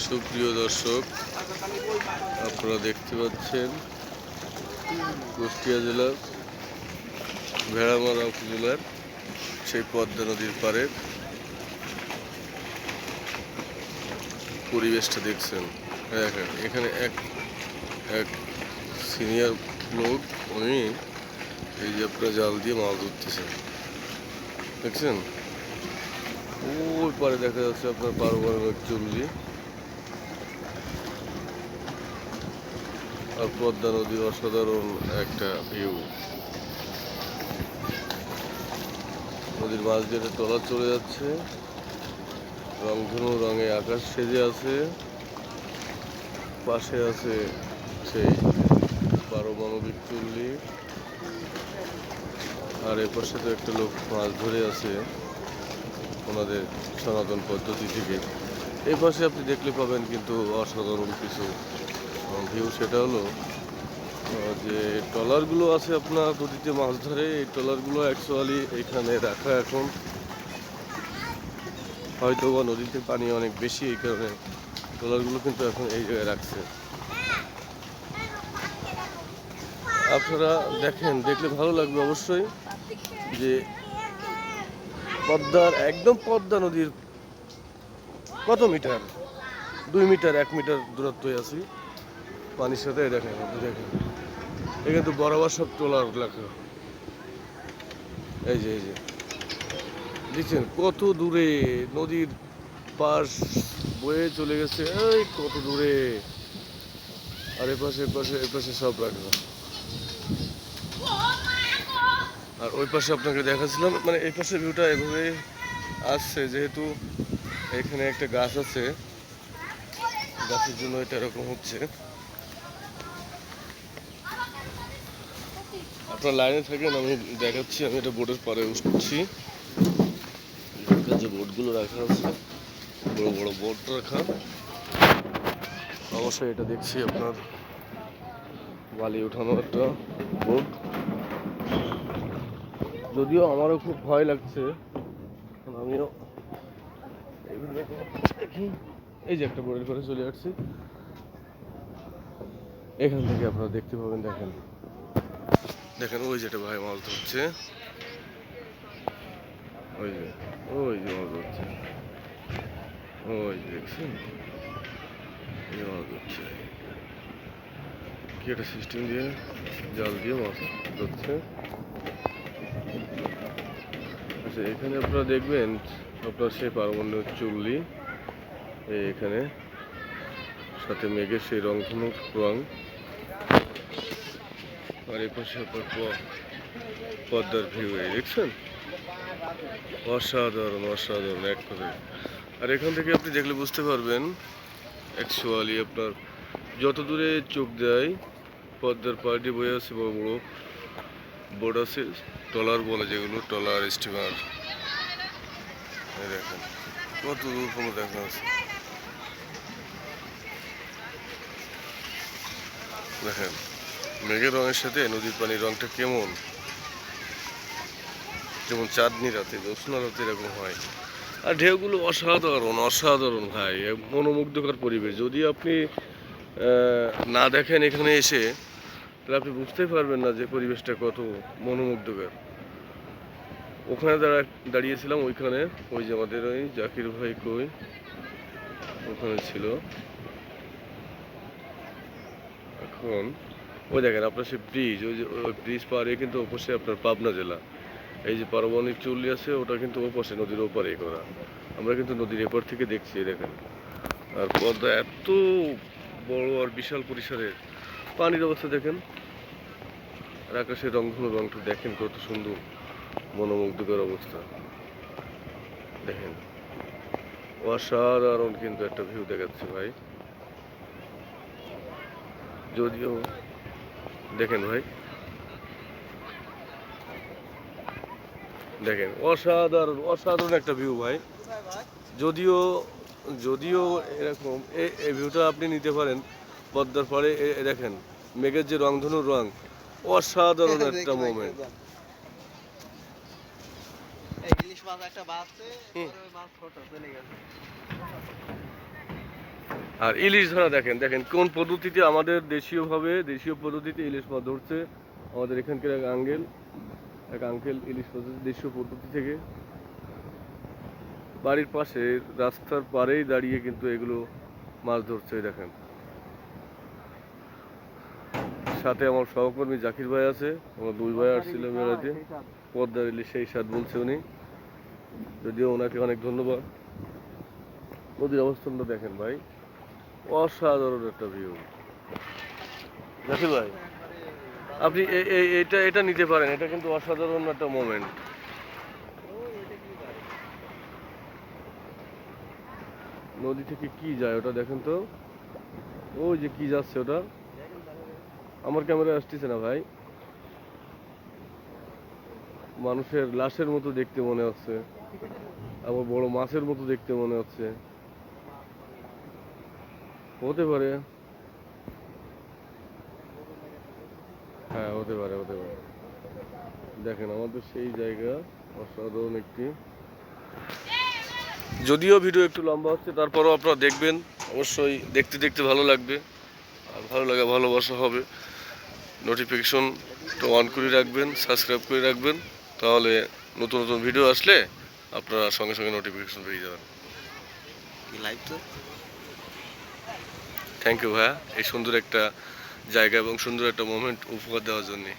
সুপ্রিয় দর্শক, আপনারা দেখতে পাচ্ছেন কুষ্টিয়া জেলার ভেড়ামারা উপজেলার সেই পদ্মা নদীর পাড়ের পরিবেশটা দেখছেন। দেখেন এখানে এক এক সিনিয়র লোক, উনি এই যে আপনার জাল দিয়ে মাছ ধরতেছেন, দেখছেন। ওই পারে দেখা যাচ্ছে আপনার পারমাণবিক চুল্লি আর পদ্মা নদী, অসাধারণ একটা ভিউ। নদীর মাছ দিয়ে ট্রলার চলে যাচ্ছে, রংধনু রঙে আকাশ সেজে আছে, পাশে আছে সেই পারমাণবিক চুল্লি, আর এরপর সাথে একটা লোক মাছ ধরে আছে ওনাদের সনাতন পদ্ধতি থেকে। এই পাশে আপনি দেখলে পাবেন কিন্তু অসাধারণ কিছু ভিউ। সেটা হলো যে ট্রলারগুলো আছে আপনার নদীতে মাছ ধরে, এই ট্রলারগুলো অ্যাকচুয়ালি এখানে রাখা এখন হয়তো বা নদীতে পানি অনেক বেশি, এই কারণে ট্রলারগুলো কিন্তু এখন এই জায়গায় রাখছে। আপনারা দেখেন, দেখলে ভালো লাগবে অবশ্যই যে পদ্মার একদম পদ্মা নদীর কত মিটার, 2 মিটার 1 মিটার দূরত্বে আছি পানির সাথে। দেখেন আপনি, দেখেন এখানে তো বরাবর সব ট্রলার লেখা। এই যে দেখছেন কত দূরে নদীর পাশ বয়ে চলে গেছে, এই কত দূরে। আর এপাশে সব রাখা। আর ওই পাশে আপনাকে দেখাচ্ছিলাম, মানে এই পাশে ভিউটা এভাবে আসছে যেহেতু এখানে একটা গাছ আছে, গাছের জন্য এটা এরকম হচ্ছে। আপনার লাইনে থাকেন, আমি দেখাচ্ছি। আমি এটা বোটের পাড়ে উঠছি, যে বোটগুলো রাখা আছে, বড় বড় বোট রাখা। অবশ্যই এটা দেখছি আপনার বালি উঠানো একটা বোট। যদিও আমারও খুব ভয় লাগছে, আমিও দেখি। এই যে একটা বোটের করে চলে আসছি, এখান থেকে আপনারা দেখতে পাবেন। দেখেন দেখেন ওই যেটা ভাই মাছ ধরছে, ওই যে মাছ ধরছে, ওই দেখছেন মাছ ধরছে। কি একটা সিস্টেম দিয়ে জাল দিয়ে মাছ ধরছে। আচ্ছা, এখানে আপনারা দেখবেন আপনার সেই পারমাণবিক চুল্লি, এখানে সাথে মেঘের সেই রংধনু রং, আর এই পাশে আপনার পদ্মার ভিউ দেখছেন। অসাধারণ অসাধারণ এক কথায়। আর এখান থেকে আপনি দেখলে বুঝতে পারবেন অ্যাকচুয়ালি আপনার যত দূরে চোখ দেয় পদ্মার পাড়ে বয়ে আছে বড় বড় বোট আছে, ট্রলার বলে যেগুলো, ট্রলার স্টিমার। দেখেন কত দূর কোনো দেখা আছে। দেখেন মেঘের রঙের সাথে নদীর পানির রঙটা কেমন, যেমন চাঁদনি রাতে, জ্যোৎস্না রাতে এরকম হয়। আর ঢেউগুলো অসাধারণ অসাধারণ ভাই, মনোমুগ্ধকর পরিবেশ। যদি আপনি না দেখেন এখানে এসে, তাহলে আপনি বুঝতেই পারবেন না যে পরিবেশটা কত মনোমুগ্ধকর। ওখানে দাঁড়িয়েছিলাম, ওইখানে ওই যে আমাদের ওই জাকির ভাই কই ওখানে ছিল। এখন ওই দেখেন আপনার সে ব্রিজ, ওই যে ওই ব্রিজ পাড়ে কিন্তু অবশ্যই আপনার পাবনা জেলা। এই যে পারমাণবিক চুল্লি আছে, ওটা কিন্তু ওপাশে নদীর ওপারে করা। আমরা কিন্তু নদীর এপার থেকে দেখছি, দেখেন। আর পদ্মা এত বড় আর বিশাল পরিসরের, পানির অবস্থা দেখেন, আর আকাশের রংধনু রংটা দেখেন কত সুন্দর, মনোমুগ্ধকর অবস্থা। দেখেন অসাধারণ কিন্তু একটা ভিউ দেখাচ্ছে ভাই। যদিও দেখেন ভাই, দেখেন অসাধারণ অসাধারণ একটা ভিউ ভাই। যদিও যদিও এরকম এই ভিউটা আপনি নিতে পারেন পদ্মার পাড়ে। দেখেন মেঘের যে রংধনুর রং, অসাধারণ একটা মোমেন্ট। আর ইলিশ ধরা দেখেন দেখেন কোন পদ্ধতিতে আমাদের দেশীয় পদ্ধতিতে ইলিশ মাছ ধরছে আমাদের এখানকার এক আঙ্কেল ইলিশ মাছ দেশীয় পদ্ধতি থেকে বাড়ির পাশে রাস্তার পাড়েই দাঁড়িয়ে কিন্তু এগুলো মাছ ধরছে দেখেন। সাথে আমার সহকর্মী জাকির ভাই আছে, আমরা দুই ভাই আসছিলাম বেড়াতে। পদ্মার ইলিশ সেই স্বাদ বলছে উনি, যদিও ওনাকে অনেক ধন্যবাদ। নদীর অবস্থানটা দেখেন ভাই, অসাধারণ একটা ভিউ। জাকির ভাই আপনি এটা নিতে পারেন, এটা কিন্তু অসাধারণ একটা মোমেন্ট। নদী থেকে কি যায় ওটা দেখেন তো, ওই যে কি যাচ্ছে ওটা, আমার ক্যামেরায় আসতেছে না ভাই। মানুষের লাশের মতো দেখতে মনে হচ্ছে, আবার বড় মাছের মতো দেখতে মনে হচ্ছে। হতে পারে, হ্যাঁ হতে পারে। দেখেন আমাদের সেই জায়গা, অসাধারণ একটি। যদিও ভিডিও একটু লম্বা হচ্ছে, তারপরও আপনারা দেখবেন, অবশ্যই দেখতে দেখতে ভালো লাগবে। আর ভালো লাগা ভালোবাসা হবে। নোটিফিকেশন তো অন করে রাখবেন, সাবস্ক্রাইব করে রাখবেন, তাহলে নতুন নতুন ভিডিও আসলে আপনারা সঙ্গে সঙ্গে নোটিফিকেশন পেয়ে যাবেন। থ্যাংক ইউ ভাইয়া, এই সুন্দর একটা জায়গা এবং সুন্দর একটা মোমেন্ট উপহার দেওয়ার জন্যে।